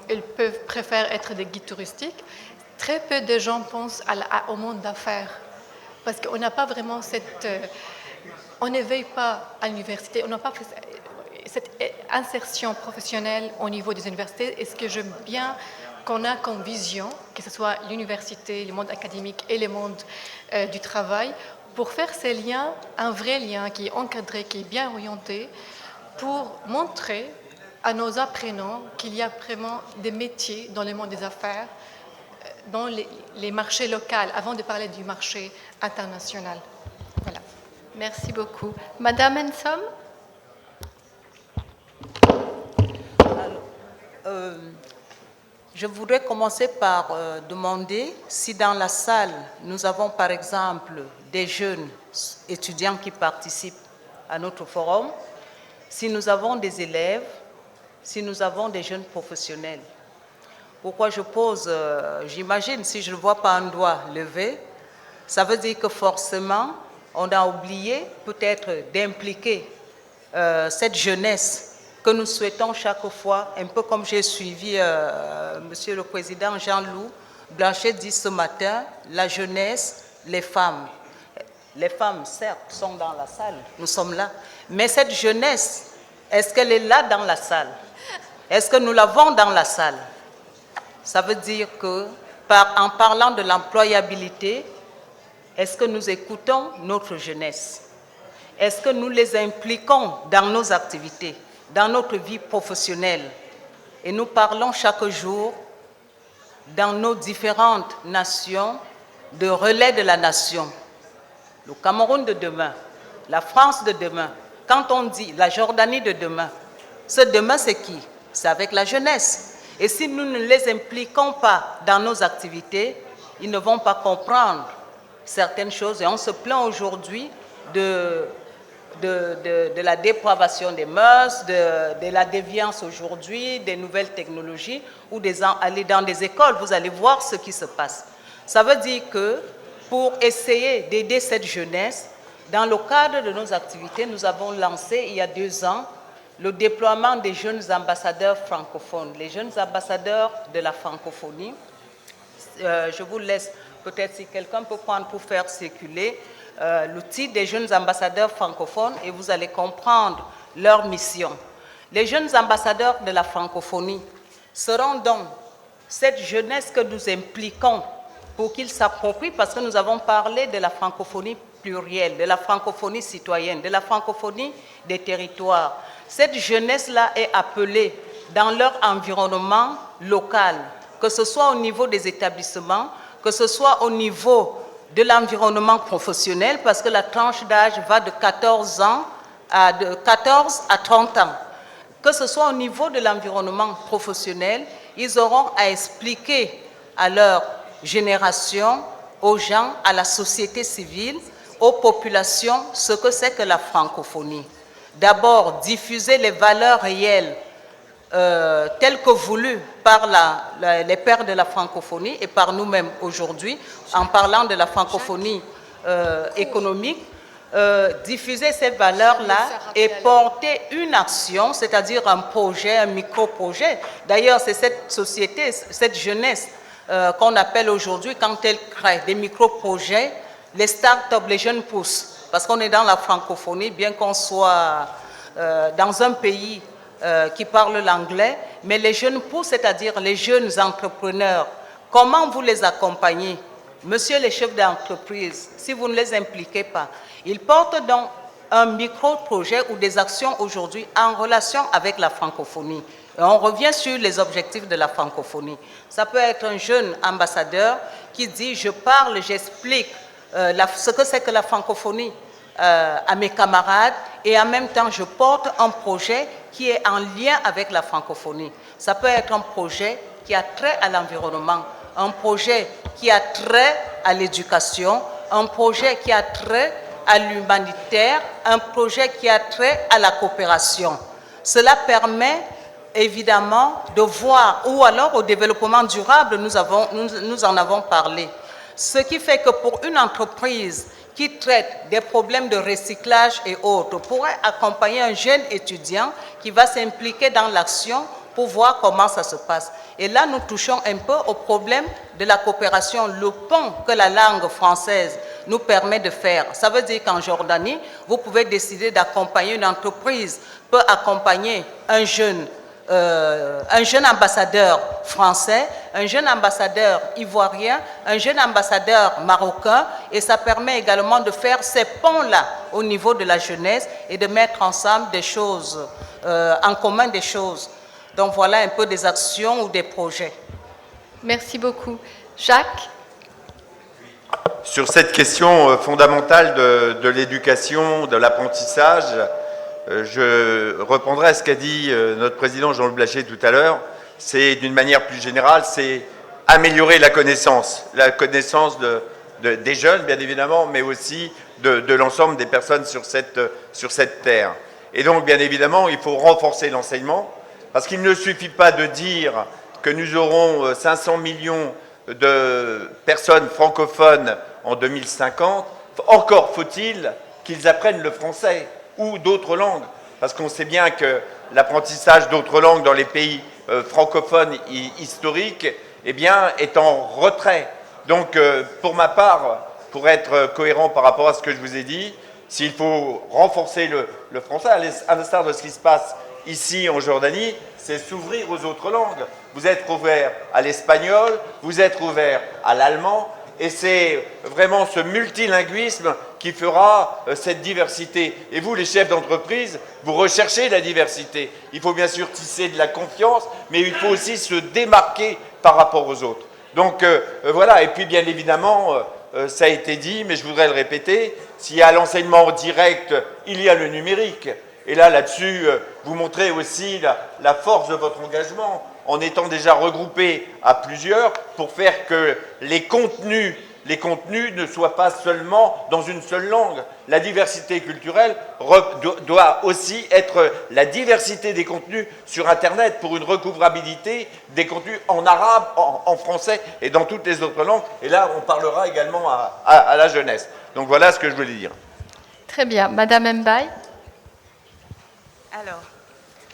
Ils préfèrent être des guides touristiques. Très peu de gens pensent au monde d'affaires parce qu'on n'a pas vraiment on n'éveille pas à l'université, on n'a pas fait cette insertion professionnelle au niveau des universités. Et ce que j'aime bien qu'on a comme vision, que ce soit l'université, le monde académique et le monde du travail, pour faire ces liens, un vrai lien qui est encadré, qui est bien orienté, pour montrer à nos apprenants qu'il y a vraiment des métiers dans le monde des affaires, dans les marchés locaux, avant de parler du marché international. Voilà. Merci beaucoup. Madame Ensom? Je voudrais commencer par demander si dans la salle, nous avons par exemple des jeunes étudiants qui participent à notre forum, si nous avons des élèves, si nous avons des jeunes professionnels. Pourquoi je pose, j'imagine, si je ne vois pas un doigt levé, ça veut dire que forcément, on a oublié peut-être d'impliquer cette jeunesse que nous souhaitons chaque fois, un peu comme j'ai suivi Monsieur le Président Jean-Loup Blanchet dit ce matin, la jeunesse, les femmes. Les femmes, certes, sont dans la salle, nous sommes là. Mais cette jeunesse, est-ce qu'elle est là dans la salle? Est-ce que nous l'avons dans la salle? Ça veut dire que, en parlant de l'employabilité, est-ce que nous écoutons notre jeunesse? Est-ce que nous les impliquons dans nos activités, dans notre vie professionnelle? Et nous parlons chaque jour, dans nos différentes nations, de relais de la nation. Le Cameroun de demain, la France de demain. Quand on dit la Jordanie de demain, ce demain c'est qui? C'est avec la jeunesse. Et si nous ne les impliquons pas dans nos activités, ils ne vont pas comprendre certaines choses. Et on se plaint aujourd'hui de la dépravation des mœurs, de la déviance aujourd'hui, des nouvelles technologies, ou aller dans des écoles, vous allez voir ce qui se passe. Ça veut dire que pour essayer d'aider cette jeunesse, dans le cadre de nos activités, nous avons lancé il y a 2 ans le déploiement des jeunes ambassadeurs francophones, les jeunes ambassadeurs de la francophonie. Je vous laisse peut-être si quelqu'un peut prendre pour faire circuler l'outil des jeunes ambassadeurs francophones et vous allez comprendre leur mission. Les jeunes ambassadeurs de la francophonie seront donc cette jeunesse que nous impliquons pour qu'ils s'approprient, parce que nous avons parlé de la francophonie plurielle, de la francophonie citoyenne, de la francophonie des territoires. Cette jeunesse-là est appelée dans leur environnement local, que ce soit au niveau des établissements, que ce soit au niveau de l'environnement professionnel, parce que la tranche d'âge va de 14 à 30 ans. Que ce soit au niveau de l'environnement professionnel, ils auront à expliquer à leur génération, aux gens, à la société civile, aux populations, ce que c'est que la francophonie. D'abord, diffuser les valeurs réelles telles que voulues par les pères de la francophonie et par nous-mêmes aujourd'hui, en parlant de la francophonie économique, diffuser ces valeurs-là et porter une action, c'est-à-dire un projet, un micro-projet. D'ailleurs, c'est cette société, cette jeunesse qu'on appelle aujourd'hui, quand elle crée des micro-projets, les start-up, les jeunes pousses. Parce qu'on est dans la francophonie, bien qu'on soit dans un pays qui parle l'anglais, mais les jeunes pousses, c'est-à-dire les jeunes entrepreneurs, comment vous les accompagnez? Monsieur les chefs d'entreprise, si vous ne les impliquez pas, ils portent donc un micro-projet ou des actions aujourd'hui en relation avec la francophonie. Et on revient sur les objectifs de la francophonie. Ça peut être un jeune ambassadeur qui dit « je parle, j'explique ce que c'est que la francophonie à mes camarades et en même temps je porte un projet qui est en lien avec la francophonie. » Ça peut être un projet qui a trait à l'environnement, un projet qui a trait à l'éducation, un projet qui a trait à l'humanitaire, un projet qui a trait à la coopération. Cela permet évidemment de voir, ou alors au développement durable, nous en avons parlé. Ce qui fait que pour une entreprise qui traite des problèmes de recyclage et autres, pourrait accompagner un jeune étudiant qui va s'impliquer dans l'action pour voir comment ça se passe. Et là, nous touchons un peu au problème de la coopération, le pont que la langue française nous permet de faire. Ça veut dire qu'en Jordanie, vous pouvez décider d'accompagner une entreprise, peut accompagner un jeune ambassadeur français, un jeune ambassadeur ivoirien, un jeune ambassadeur marocain, et ça permet également de faire ces ponts-là au niveau de la jeunesse et de mettre ensemble des choses, en commun des choses. Donc voilà un peu des actions ou des projets. Merci beaucoup. Jacques? Sur cette question fondamentale de l'éducation, de l'apprentissage, je reprendrai ce qu'a dit notre président Jean-Luc Blacher tout à l'heure. C'est d'une manière plus générale, c'est améliorer la connaissance des jeunes, bien évidemment, mais aussi de l'ensemble des personnes sur cette terre. Et donc, bien évidemment, il faut renforcer l'enseignement, parce qu'il ne suffit pas de dire que nous aurons 500 millions de personnes francophones en 2050. Encore faut-il qu'ils apprennent le français ou d'autres langues, parce qu'on sait bien que l'apprentissage d'autres langues dans les pays francophones historiques eh bien, est en retrait. Donc, pour ma part, pour être cohérent par rapport à ce que je vous ai dit, s'il faut renforcer le français, à l'instar de ce qui se passe ici en Jordanie, c'est s'ouvrir aux autres langues. Vous êtes ouvert à l'espagnol, vous êtes ouvert à l'allemand, et c'est vraiment ce multilinguisme qui fera cette diversité. Et vous, les chefs d'entreprise, vous recherchez la diversité. Il faut bien sûr tisser de la confiance, mais il faut aussi se démarquer par rapport aux autres. Donc voilà, et puis bien évidemment, ça a été dit, mais je voudrais le répéter, s'il y a l'enseignement direct, il y a le numérique. Et là-dessus, vous montrez aussi la force de votre engagement en étant déjà regroupés à plusieurs pour faire que les contenus ne soient pas seulement dans une seule langue. La diversité culturelle doit aussi être la diversité des contenus sur Internet pour une recouvrabilité des contenus en arabe, en français et dans toutes les autres langues. Et là, on parlera également à la jeunesse. Donc voilà ce que je voulais dire. Très bien. Madame Mbaye. Alors,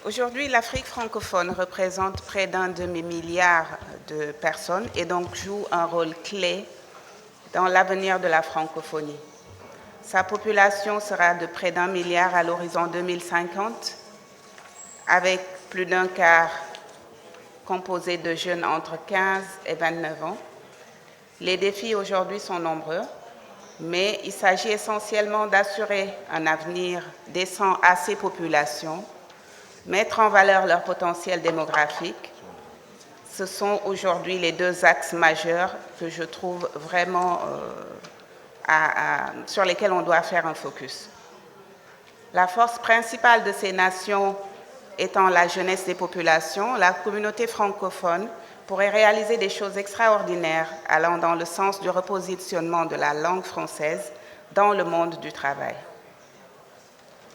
aujourd'hui, l'Afrique francophone représente près d'un demi-milliard de personnes et donc joue un rôle clé dans l'avenir de la francophonie. Sa population sera de près d'1 milliard à l'horizon 2050, avec plus d'un quart composé de jeunes entre 15 et 29 ans. Les défis aujourd'hui sont nombreux, mais il s'agit essentiellement d'assurer un avenir décent à ces populations, mettre en valeur leur potentiel démographique. Ce sont aujourd'hui les deux axes majeurs que je trouve vraiment sur lesquels on doit faire un focus. La force principale de ces nations étant la jeunesse des populations, la communauté francophone pourrait réaliser des choses extraordinaires allant dans le sens du repositionnement de la langue française dans le monde du travail.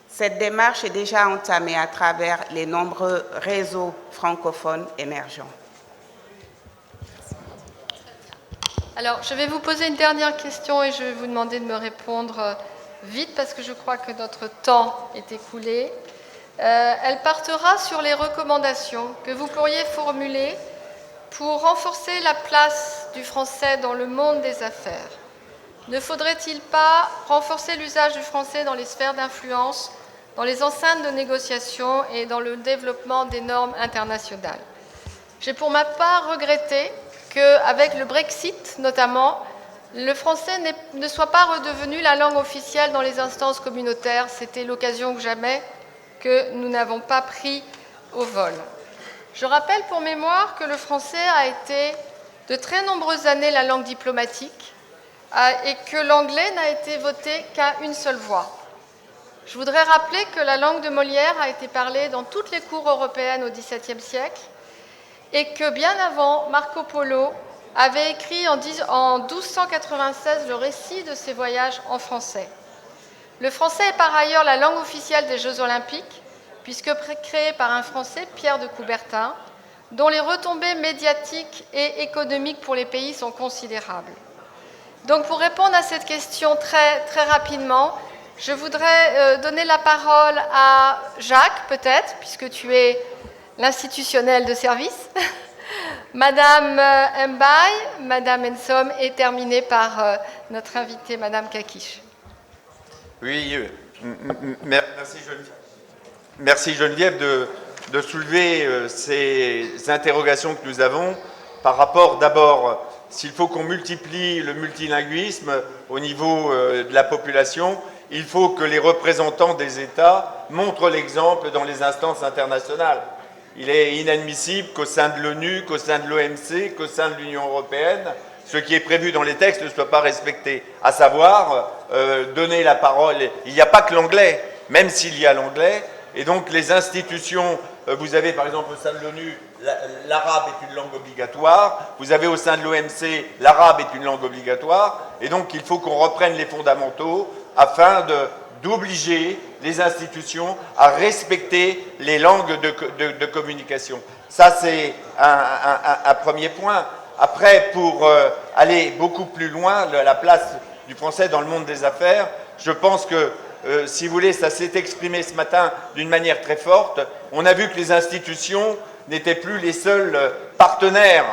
Cette démarche est déjà entamée à travers les nombreux réseaux francophones émergents. Alors, je vais vous poser une dernière question et je vais vous demander de me répondre vite parce que je crois que notre temps est écoulé. Elle portera sur les recommandations que vous pourriez formuler pour renforcer la place du français dans le monde des affaires. Ne faudrait-il pas renforcer l'usage du français dans les sphères d'influence, dans les enceintes de négociation et dans le développement des normes internationales? J'ai pour ma part regretté qu'avec le Brexit notamment, le français ne soit pas redevenu la langue officielle dans les instances communautaires. C'était l'occasion que jamais que nous n'avons pas pris au vol. Je rappelle pour mémoire que le français a été de très nombreuses années la langue diplomatique et que l'anglais n'a été voté qu'à une seule voix. Je voudrais rappeler que la langue de Molière a été parlée dans toutes les cours européennes au XVIIe siècle et que bien avant, Marco Polo avait écrit en 1296 le récit de ses voyages en français. Le français est par ailleurs la langue officielle des Jeux olympiques, puisque créé par un Français, Pierre de Coubertin, dont les retombées médiatiques et économiques pour les pays sont considérables. Donc pour répondre à cette question très rapidement, je voudrais donner la parole à Jacques, peut-être, puisque tu es l'institutionnel de service, Madame Mbaye, Madame Nsom, et terminé par notre invitée, Madame Kakish. Oui, merci Geneviève de soulever ces interrogations que nous avons par rapport d'abord, s'il faut qu'on multiplie le multilinguisme au niveau de la population, il faut que les représentants des États montrent l'exemple dans les instances internationales. Il est inadmissible qu'au sein de l'ONU, qu'au sein de l'OMC, qu'au sein de l'Union européenne, ce qui est prévu dans les textes ne soit pas respecté, à savoir donner la parole. Il n'y a pas que l'anglais, même s'il y a l'anglais, et donc les institutions, vous avez par exemple au sein de l'ONU, l'arabe est une langue obligatoire, vous avez au sein de l'OMC, l'arabe est une langue obligatoire, et donc il faut qu'on reprenne les fondamentaux afin d'obliger les institutions à respecter les langues de communication. Ça, c'est un premier point. Après, pour aller beaucoup plus loin, la place du français dans le monde des affaires, je pense que, si vous voulez, ça s'est exprimé ce matin d'une manière très forte. On a vu que les institutions n'étaient plus les seuls partenaires.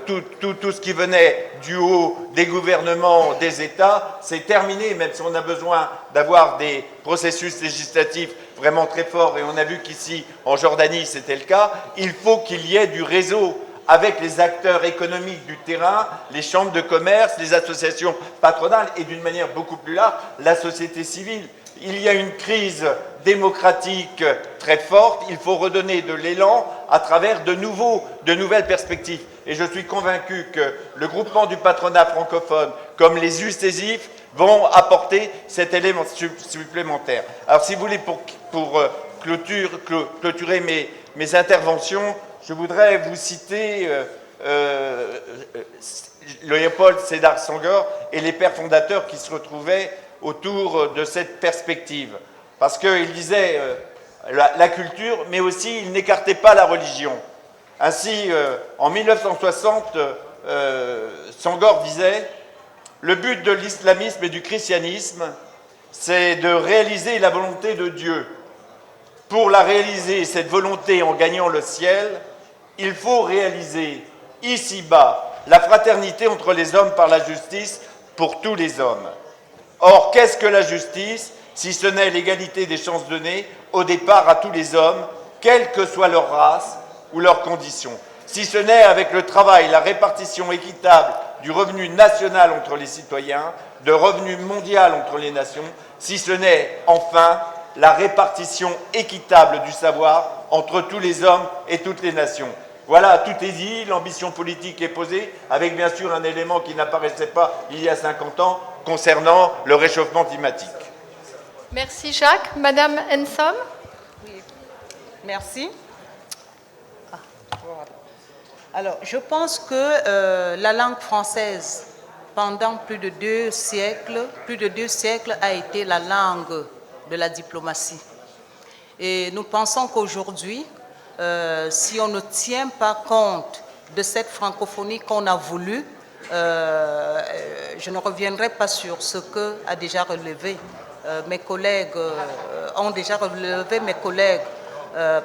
Tout ce qui venait du haut des gouvernements, des États, c'est terminé, même si on a besoin d'avoir des processus législatifs vraiment très forts, et on a vu qu'ici, en Jordanie, c'était le cas. Il faut qu'il y ait du réseau avec les acteurs économiques du terrain, les chambres de commerce, les associations patronales et d'une manière beaucoup plus large, la société civile. Il y a une crise démocratique très forte, il faut redonner de l'élan à travers de nouvelles perspectives. Et je suis convaincu que le groupement du patronat francophone, comme les UCESIF, vont apporter cet élément supplémentaire. Alors si vous voulez, pour clôturer mes interventions, je voudrais vous citer Léopold Sédar Senghor et les pères fondateurs qui se retrouvaient autour de cette perspective. Parce qu'il disait la culture, mais aussi il n'écartait pas la religion. Ainsi, en 1960, Senghor disait « Le but de l'islamisme et du christianisme, c'est de réaliser la volonté de Dieu. Pour la réaliser, cette volonté en gagnant le ciel, il faut réaliser ici-bas la fraternité entre les hommes par la justice pour tous les hommes. Or, qu'est-ce que la justice, si ce n'est l'égalité des chances données au départ à tous les hommes, quelle que soit leur race ou leurs conditions, si ce n'est avec le travail, la répartition équitable du revenu national entre les citoyens, de revenu mondial entre les nations, si ce n'est enfin la répartition équitable du savoir entre tous les hommes et toutes les nations. Voilà, tout est dit, l'ambition politique est posée, avec bien sûr un élément qui n'apparaissait pas il y a 50 ans, concernant le réchauffement climatique. Merci Jacques. Madame Nsom. Oui. Merci. Voilà. Alors, je pense que la langue française, pendant plus de deux siècles, a été la langue de la diplomatie. Et nous pensons qu'aujourd'hui, si on ne tient pas compte de cette francophonie qu'on a voulu, je ne reviendrai pas sur ce que a déjà relevé mes collègues,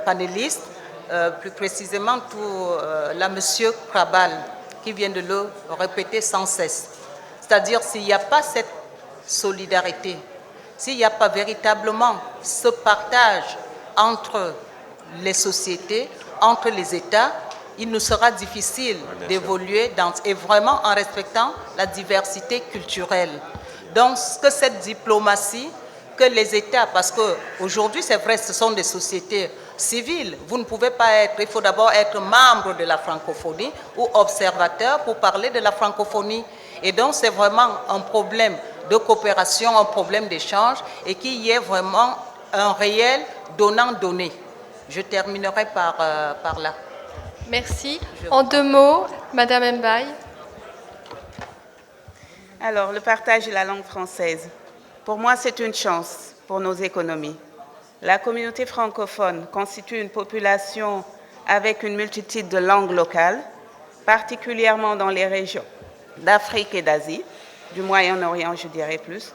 panélistes, plus précisément pour monsieur Krabal, qui vient de le répéter sans cesse. C'est-à-dire, s'il n'y a pas cette solidarité, s'il n'y a pas véritablement ce partage entre les sociétés, entre les États, il nous sera difficile d'évoluer et vraiment en respectant la diversité culturelle. Donc, que cette diplomatie, que les États, parce qu'aujourd'hui, c'est vrai, ce sont des sociétés civiles. Vous ne pouvez pas être, il faut d'abord être membre de la francophonie ou observateur pour parler de la francophonie. Et donc, c'est vraiment un problème de coopération, un problème d'échange, et qu'il y ait vraiment un réel donnant-donné. Je terminerai par là. Merci. En 2 mots, Madame Mbaye. Alors, le partage de la langue française. Pour moi, c'est une chance pour nos économies. La communauté francophone constitue une population avec une multitude de langues locales, particulièrement dans les régions d'Afrique et d'Asie, du Moyen-Orient, je dirais plus.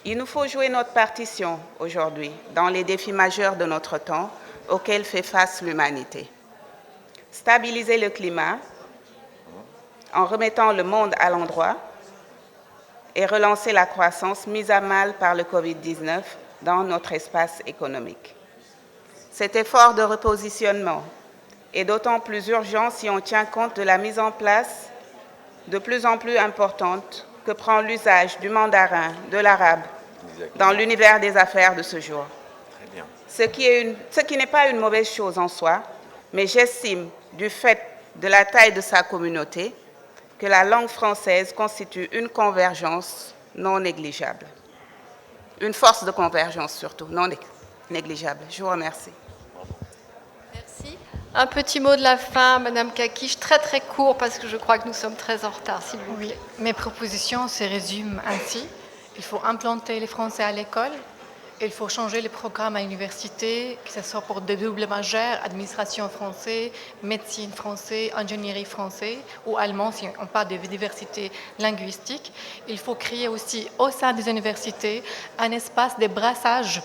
Il nous faut jouer notre partition aujourd'hui dans les défis majeurs de notre temps auxquels fait face l'humanité. Stabiliser le climat en remettant le monde à l'endroit et relancer la croissance mise à mal par le Covid-19 dans notre espace économique. Cet effort de repositionnement est d'autant plus urgent si on tient compte de la mise en place de plus en plus importante que prend l'usage du mandarin, de l'arabe, dans l'univers des affaires de ce jour. Très bien. Ce qui n'est pas une mauvaise chose en soi, mais j'estime, du fait de la taille de sa communauté, que la langue française constitue une convergence non négligeable. Une force de convergence surtout, non négligeable. Je vous remercie. Merci. Un petit mot de la fin, Madame Kakish, très très court, parce que je crois que nous sommes très en retard, s'il vous plaît. Oui, mes propositions se résument ainsi. Il faut implanter les Français à l'école. Il faut changer les programmes à l'université, que ce soit pour des doubles majeurs, administration français, médecine français, ingénierie français ou allemand, si on parle de diversité linguistique. Il faut créer aussi au sein des universités un espace de brassage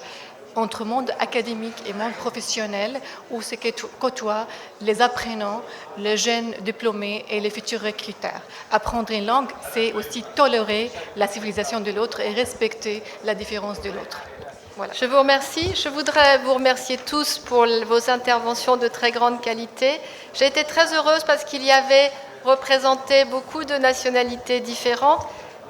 entre monde académique et monde professionnel où se côtoient les apprenants, les jeunes diplômés et les futurs recruteurs. Apprendre une langue, c'est aussi tolérer la civilisation de l'autre et respecter la différence de l'autre. Voilà. Je vous remercie. Je voudrais vous remercier tous pour vos interventions de très grande qualité. J'ai été très heureuse parce qu'il y avait représenté beaucoup de nationalités différentes.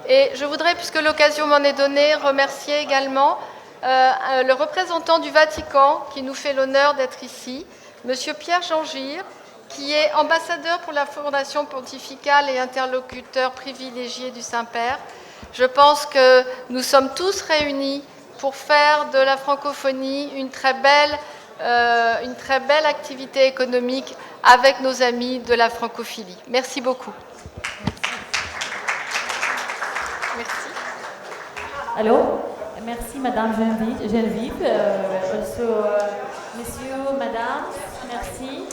Et je voudrais, puisque l'occasion m'en est donnée, remercier également le représentant du Vatican qui nous fait l'honneur d'être ici, Monsieur Pierre Jean-Gire, qui est ambassadeur pour la Fondation pontificale et interlocuteur privilégié du Saint-Père. Je pense que nous sommes tous réunis pour faire de la francophonie une très belle activité économique avec nos amis de la francophilie. Merci beaucoup. Merci. Allô? Merci Madame Geneviève. Messieurs, Madame, merci.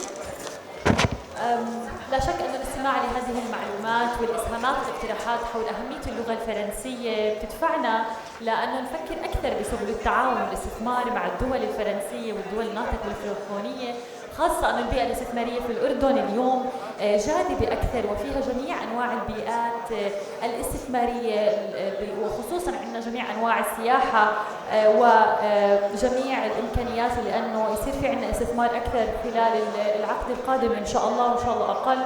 لا شك أن الاستماع لهذه المعلومات والإسهامات والاقتراحات حول أهمية اللغة الفرنسية بتدفعنا لأنه نفكر أكثر بسبل التعاون والاستثمار مع الدول الفرنسية والدول الناطقة بالفرنكفونية، خاصة أن البيئة الاستثمارية في الأردن اليوم جاذبة أكثر وفيها جميع أنواع البيئات الاستثمارية وخصوصا عندنا جميع أنواع السياحة وجميع الإمكانيات لأنه يصير في عندنا استثمار أكثر خلال العقد القادم إن شاء الله وإن شاء الله أقل.